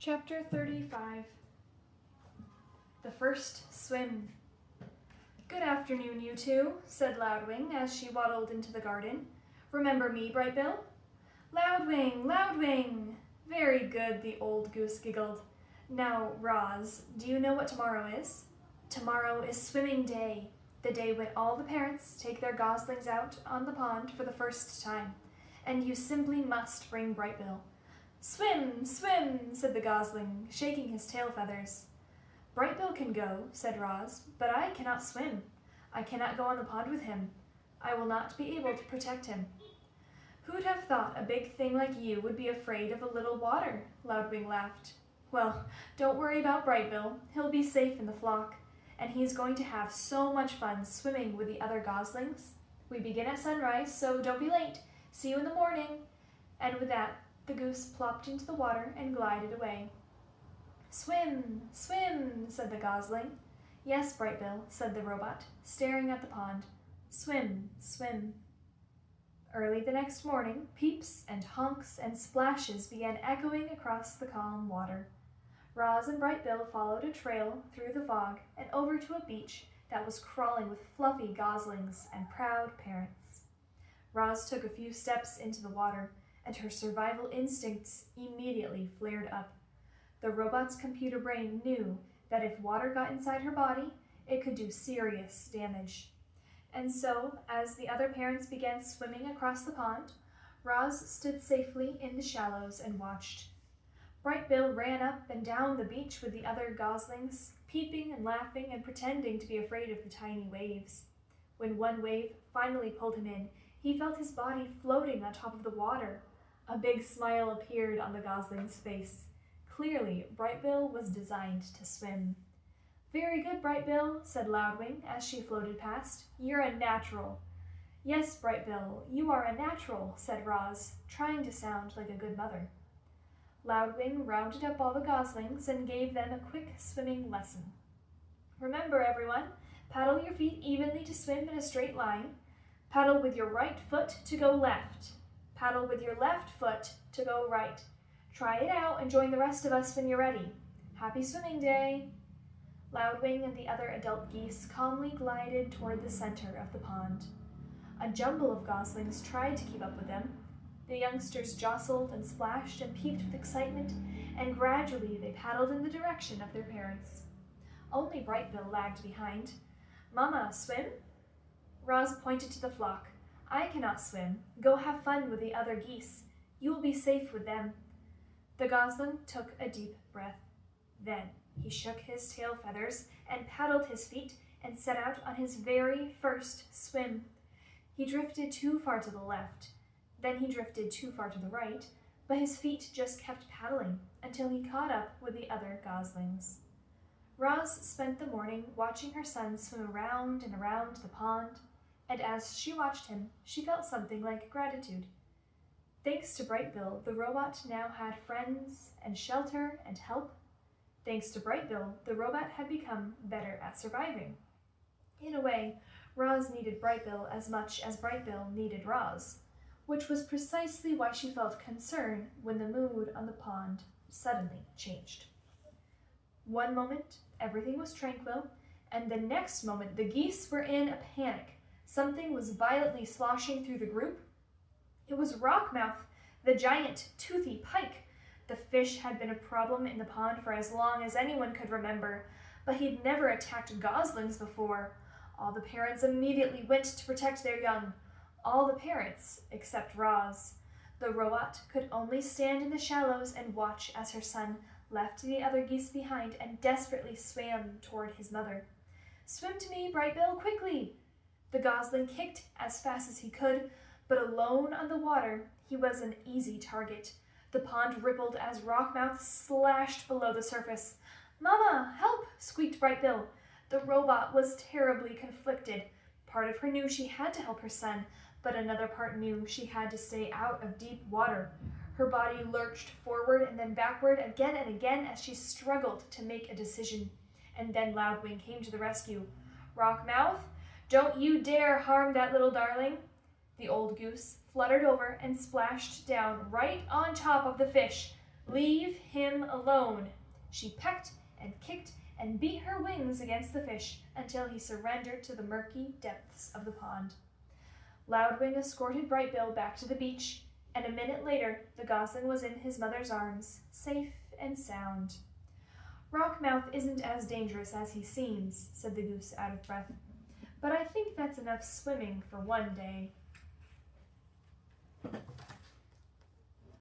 Chapter 35. The First Swim. "Good afternoon, you two," said Loudwing as she waddled into the garden. "Remember me, Brightbill?" "Loudwing, Loudwing!" "Very good," the old goose giggled. "Now, Roz, do you know what tomorrow is?" "Tomorrow is swimming day, the day when all the parents take their goslings out on the pond for the first time, and you simply must bring Brightbill." "Swim, swim," said the gosling, shaking his tail feathers. "Brightbill can go," said Roz, "but I cannot swim. I cannot go on the pond with him. I will not be able to protect him." "Who'd have thought a big thing like you would be afraid of a little water?" Loudwing laughed. "Well, don't worry about Brightbill. He'll be safe in the flock, and he's going to have so much fun swimming with the other goslings. We begin at sunrise, so don't be late. See you in the morning." And with that, the goose plopped into the water and glided away. "Swim, swim," said the gosling. "Yes, Brightbill," said the robot, staring at the pond. "Swim, swim." Early the next morning, peeps and honks and splashes began echoing across the calm water. Roz and Brightbill followed a trail through the fog and over to a beach that was crawling with fluffy goslings and proud parents. Roz took a few steps into the water, and her survival instincts immediately flared up. The robot's computer brain knew that if water got inside her body, it could do serious damage. And so, as the other parents began swimming across the pond, Roz stood safely in the shallows and watched. Brightbill ran up and down the beach with the other goslings, peeping and laughing and pretending to be afraid of the tiny waves. When one wave finally pulled him in, he felt his body floating on top of the water. A big smile appeared on the gosling's face. Clearly, Brightbill was designed to swim. "Very good, Brightbill," said Loudwing as she floated past. "You're a natural." "Yes, Brightbill, you are a natural," said Roz, trying to sound like a good mother. Loudwing rounded up all the goslings and gave them a quick swimming lesson. "Remember, everyone, paddle your feet evenly to swim in a straight line. Paddle with your right foot to go left. Paddle with your left foot to go right. Try it out and join the rest of us when you're ready. Happy swimming day." Loudwing and the other adult geese calmly glided toward the center of the pond. A jumble of goslings tried to keep up with them. The youngsters jostled and splashed and peeped with excitement, and gradually they paddled in the direction of their parents. Only Brightbill lagged behind. "Mama, swim?" Roz pointed to the flock. "I cannot swim. Go have fun with the other geese. You will be safe with them." The gosling took a deep breath. Then he shook his tail feathers and paddled his feet and set out on his very first swim. He drifted too far to the left. Then he drifted too far to the right, but his feet just kept paddling until he caught up with the other goslings. Roz spent the morning watching her son swim around and around the pond, and as she watched him, she felt something like gratitude. Thanks to Brightbill, the robot now had friends and shelter and help. Thanks to Brightbill, the robot had become better at surviving. In a way, Roz needed Brightbill as much as Brightbill needed Roz, which was precisely why she felt concern when the mood on the pond suddenly changed. One moment, everything was tranquil, and the next moment the geese were in a panic. Something was violently sloshing through the group. It was Rockmouth, the giant, toothy pike. The fish had been a problem in the pond for as long as anyone could remember, but he'd never attacked goslings before. All the parents immediately went to protect their young. All the parents, except Roz. The robot could only stand in the shallows and watch as her son left the other geese behind and desperately swam toward his mother. "Swim to me, Brightbill, quickly!" The gosling kicked as fast as he could, but alone on the water, he was an easy target. The pond rippled as Rockmouth slashed below the surface. "Mama, help!" squeaked Brightbill. The robot was terribly conflicted. Part of her knew she had to help her son, but another part knew she had to stay out of deep water. Her body lurched forward and then backward again and again as she struggled to make a decision. And then Loudwing came to the rescue. "Rockmouth, don't you dare harm that little darling." The old goose fluttered over and splashed down right on top of the fish. Leave him alone. She pecked and kicked and beat her wings against the fish until he surrendered to the murky depths of the pond. Loudwing escorted Brightbill back to the beach, and a minute later the gosling was in his mother's arms, safe and sound. Rockmouth isn't as dangerous as he seems, said the goose out of breath, but I think that's enough swimming for one day.